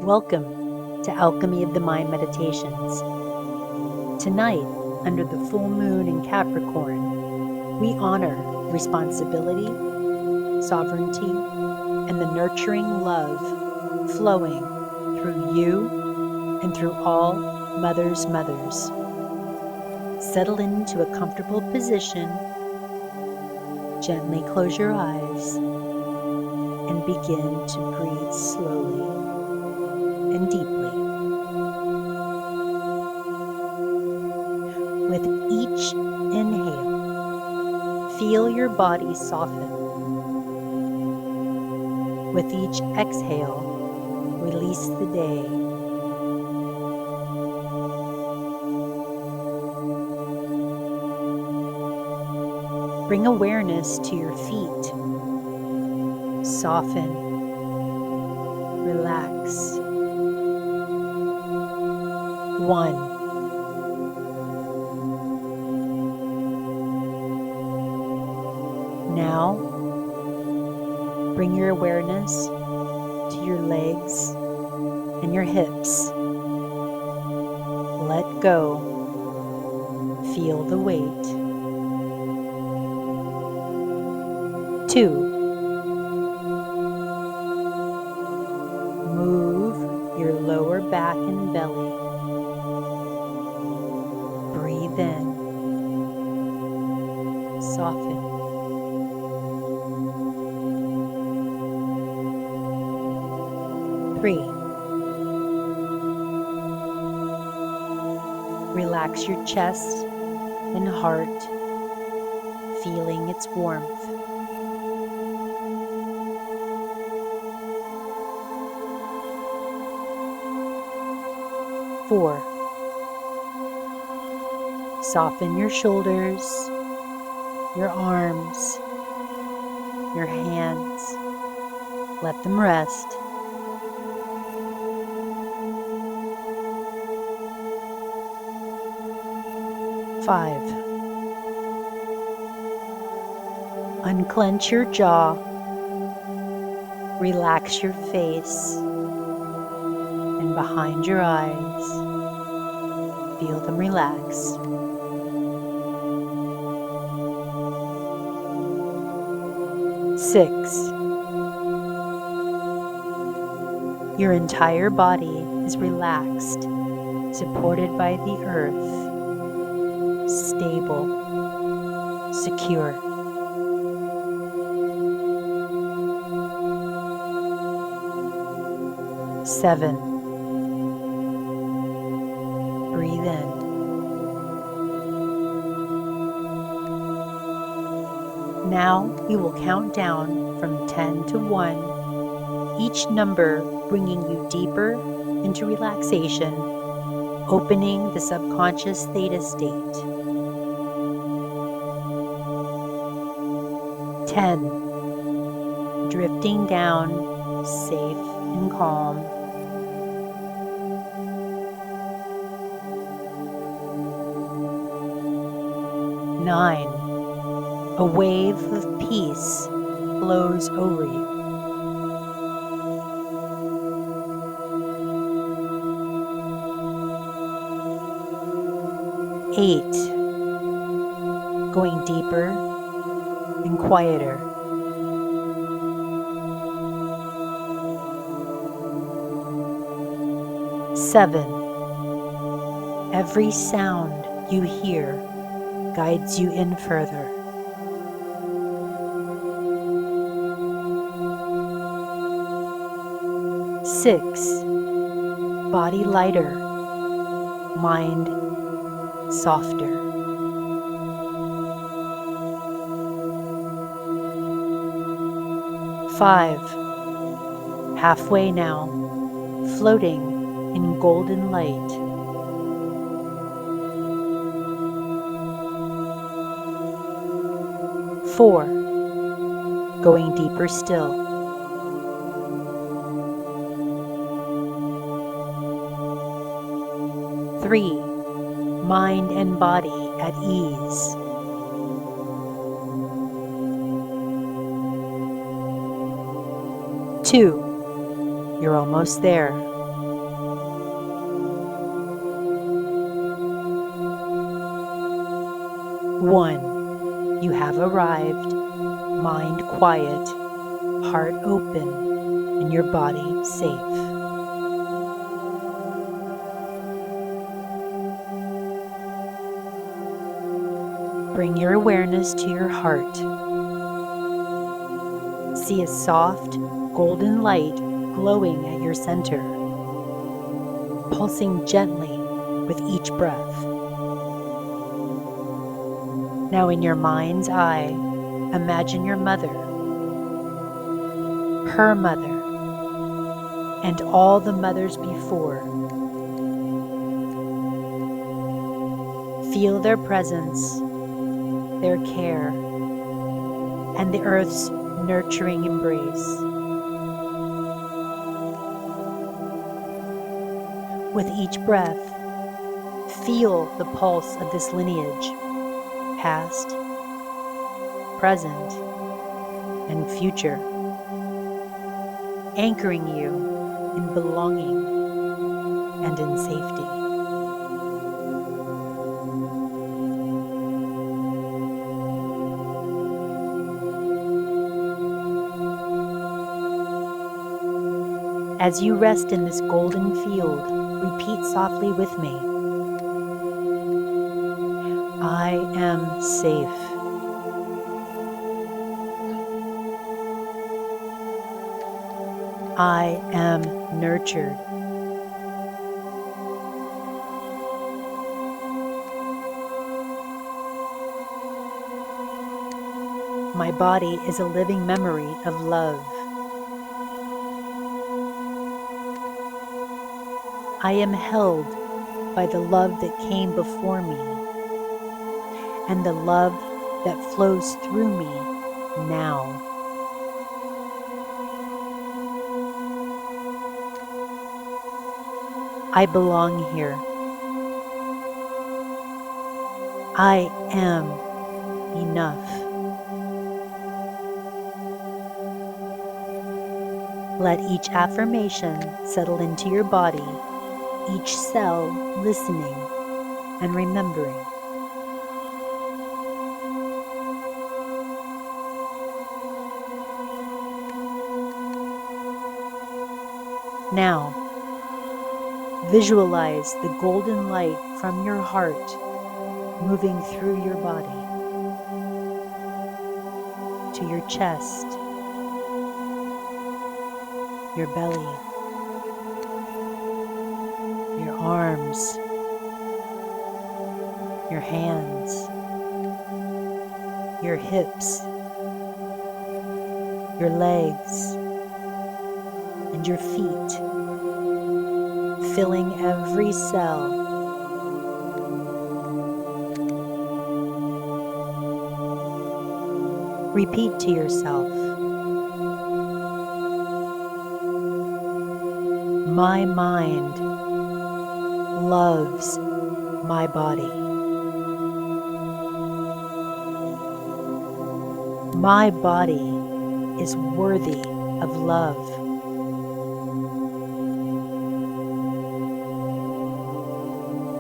Welcome to Alchemy of the Mind Meditations. Tonight, under the full moon in Capricorn, we honor responsibility, sovereignty, and the nurturing love flowing through you and through all mothers. Settle into a comfortable position, gently close your eyes, and begin to breathe slowly and deeply. With each inhale, feel your body soften. With each exhale, release the day. Bring awareness to your feet. Soften, relax. 1. Now, bring your awareness to your legs and your hips. Let go. Feel the weight. 2. Move your lower back and belly. Breathe in. Soften. 3. Relax your chest and heart, feeling its warmth. 4. Soften your shoulders, your arms, your hands. Let them rest. 5. Unclench your jaw. Relax your face and behind your eyes. Feel them relax. 6. Your entire body is relaxed, supported by the earth, stable, secure. 7. Breathe in. Now you will count down from 10 to 1, each number bringing you deeper into relaxation, opening the subconscious Theta-state. 10. Drifting down, safe and calm. 9. A wave of peace flows over you. 8. Going deeper and quieter. 7. Every sound you hear guides you in further. 6. Body lighter, mind softer. 5. Halfway now, floating in golden light. 4. Going deeper still. 3. Mind and body at ease. 2. You're almost there. 1. You have arrived, mind quiet, heart open, and your body safe. Bring your awareness to your heart. See a soft, golden light glowing at your center, pulsing gently with each breath. Now in your mind's eye, imagine your mother, her mother, and all the mothers before. Feel their presence, their care, and the earth's nurturing embrace. With each breath, feel the pulse of this lineage, past, present, and future, anchoring you in belonging and in safety. As you rest in this golden field, repeat softly with me. I am safe. I am nurtured. My body is a living memory of love. I am held by the love that came before me and the love that flows through me now. I belong here. I am enough. Let each affirmation settle into your body, each cell listening and remembering. Now, visualize the golden light from your heart moving through your body to your chest, your belly, your arms, your hands, your hips, your legs, and your feet, filling every cell. Repeat to yourself, my mind loves my body. My body is worthy of love.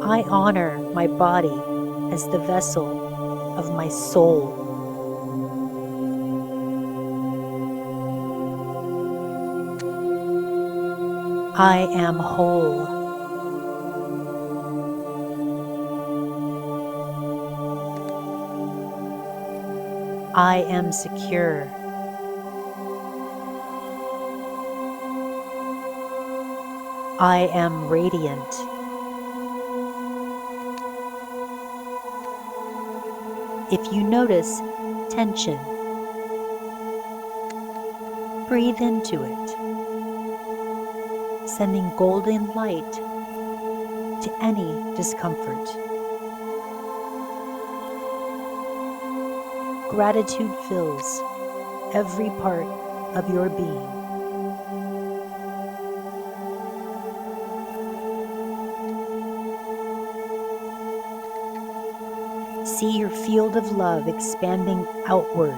I honor my body as the vessel of my soul. I am whole. I am secure. I am radiant. If you notice tension, breathe into it, sending golden light to any discomfort. Gratitude fills every part of your being. See your field of love expanding outward,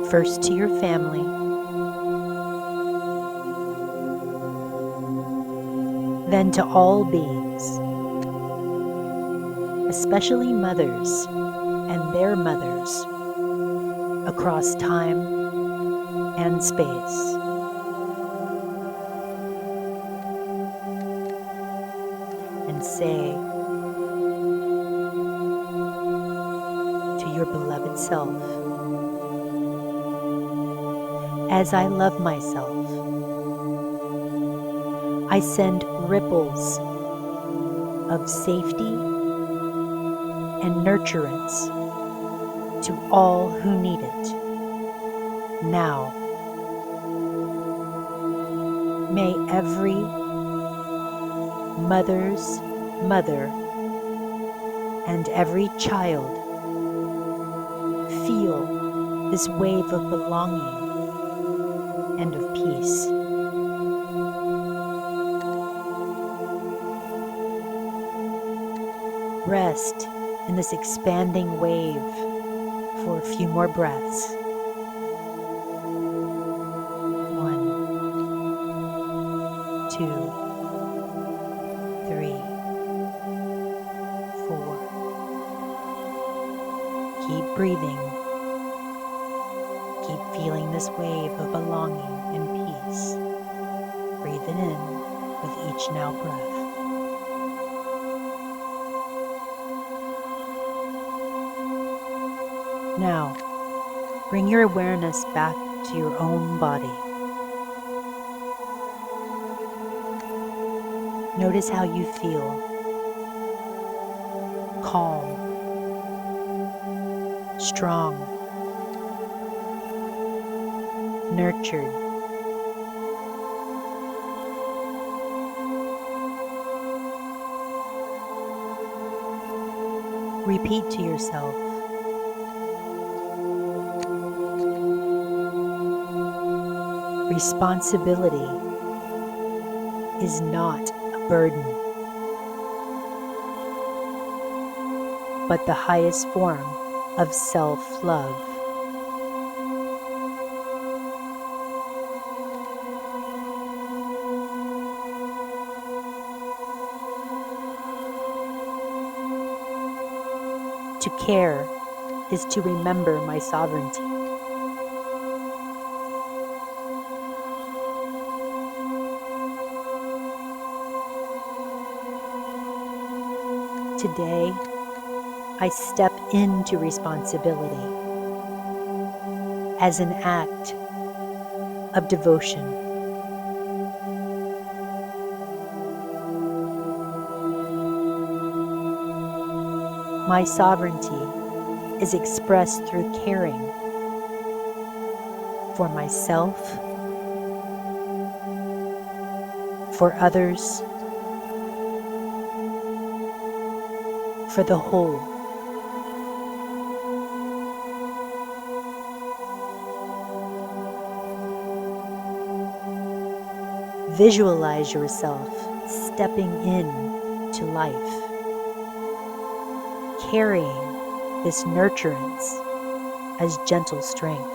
first to your family, then to all beings. especially mothers and their mothers across time and space. And say to your beloved self, as I love myself, I send ripples of safety and nurturance to all who need it now. May every mother's mother and every child feel this wave of belonging and of peace. Rest in this expanding wave for a few more breaths. 1, 2, 3, 4. Keep breathing. Keep feeling this wave of belonging and peace. Breathe it in with each now breath. Now, bring your awareness back to your own body. Notice how you feel. Calm, strong, nurtured. Repeat to yourself, responsibility is not a burden, but the highest form of self-love. To care is to remember my sovereignty. Today, I step into responsibility as an act of devotion. My sovereignty is expressed through caring for myself, for others, for the whole. Visualize yourself stepping into life, carrying this nurturance as gentle strength.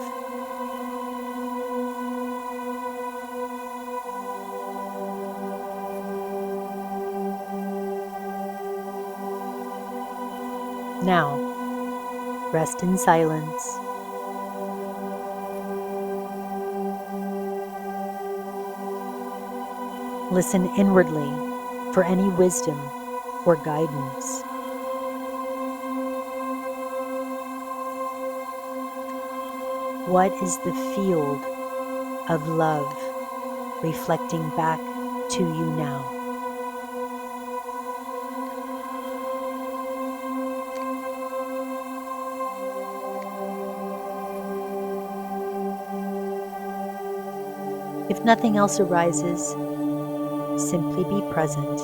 Now, rest in silence. Listen inwardly for any wisdom or guidance. What is the field of love reflecting back to you now? If nothing else arises, simply be present.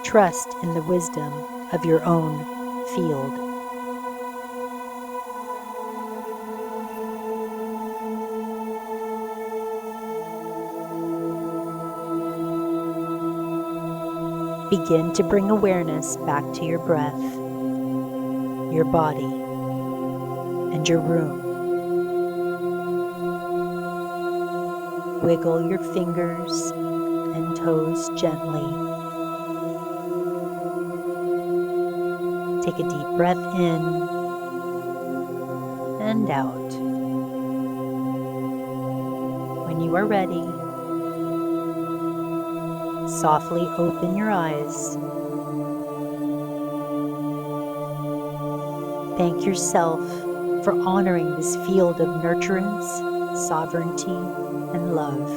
Trust in the wisdom of your own field. Begin to bring awareness back to your breath, your body, and your room. Wiggle your fingers and toes gently. Take a deep breath in and out. When you are ready, softly open your eyes. Thank yourself for honoring this field of nurturance, sovereignty, and love.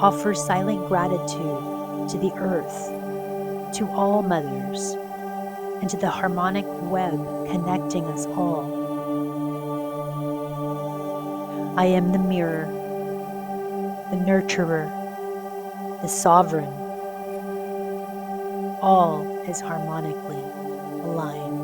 Offer silent gratitude to the earth, to all mothers, and to the harmonic web connecting us all. I am the mirror, the nurturer, the sovereign. All is harmonically aligned.